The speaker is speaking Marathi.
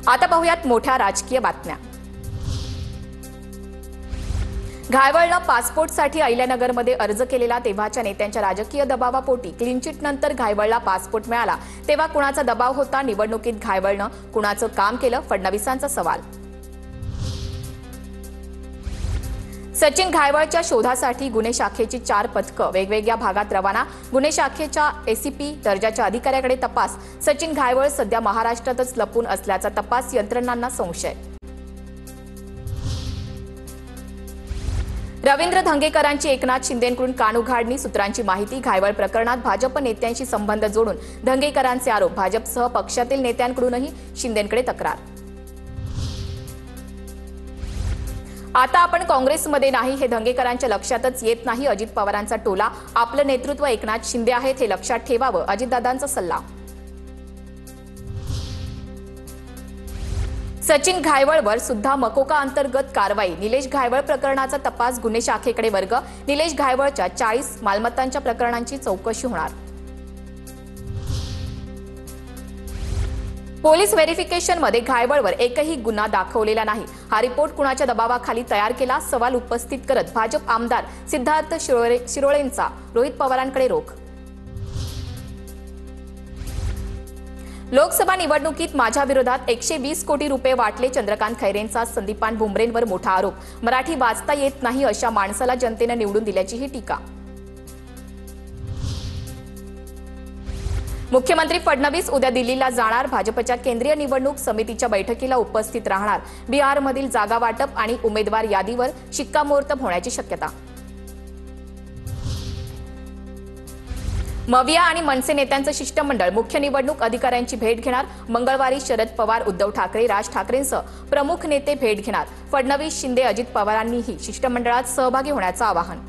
आता पाहूयात मोठ्या राजकीय बातम्या। घायवळनं पासपोर्टसाठी अहिल्यानगरमध्ये अर्ज केलेला तेव्हाच्या नेत्यांच्या राजकीय दबावापोटी क्लीन चिट नंतर घायवळला पासपोर्ट मिळाला तेव्हा कुणाचा दबाव होता? निवडणुकीत घायवळनं कुणाचं काम केलं? फडणवीसांचा सवाल। सचिन घायवळच्या शोधासाठी गुन्हे शाखेची 4 पथकं वेगवेगळ्या भागात रवाना। गुन्हे शाखेच्या एसीपी दर्जाच्या अधिकाऱ्याकडे तपास। सचिन घायवळ सध्या महाराष्ट्रातच लपून असल्याचा तपास यंत्रणांना संशय। रवींद्र धंगेकरांची एकनाथ शिंदेंकडून कानउघाडणी। सूत्रांची माहिती, घायवळ प्रकरणात भाजप नेत्यांशी संबंध जोडून धंगेकरांचे आरोप। भाजपसह पक्षातील नेत्यांकडूनही शिंदेंकडे तक्रार। आता आपण काँग्रेसमध्ये नाही हे धंगेकरांच्या लक्षातच येत नाही। अजित पवारांचा टोला, आपलं नेतृत्व एकनाथ शिंदे आहेत हे लक्षात ठेवावं, अजितदादांचा सल्ला। सचिन घायवळवर सुद्धा मकोका अंतर्गत कारवाई। निलेश घायवळ प्रकरणाचा तपास गुन्हे शाखेकडे वर्ग। निलेश घायवळच्या 40 मालमत्तांच्या प्रकरणांची चौकशी होणार। पोलीस व्हेरिफिकेशनमध्ये घायवळवर एकही गुन्हा दाखवलेला नाही। हा रिपोर्ट कुणाच्या दबावाखाली तयार केला? सवाल उपस्थित करत भाजप आमदार सिद्धार्थ शिरोळेंचा रोहित पवारांकडे रोख। लोकसभा निवडणुकीत माझ्या विरोधात 120 कोटी रुपये वाटले। चंद्रकांत खैरेंचा संदीपान भुमरेंवर मोठा आरोप। मराठी वाचता येत नाही अशा माणसाला जनतेने निवडून दिल्याची ही टीका। मुख्यमंत्री फडणवीस उद्या दिल्लीला जाणार। भाजपच्या केंद्रीय निवडणूक समितीच्या बैठकीला उपस्थित राहणार। बिहारमधील जागा वाटप आणि उमेदवार यादीवर शिक्कामोर्तब होण्याची शक्यता। मविया आणि मनसे नेत्यांचं शिष्टमंडळ मुख्य निवडणूक अधिकाऱ्यांची भेट घेणार। मंगळवारी शरद पवार, उद्धव ठाकरे, राज ठाकरेंसह प्रमुख नेते भेट घेणार। फडणवीस, शिंदे, अजित पवारांनीही शिष्टमंडळात सहभागी होण्याचं आवाहन।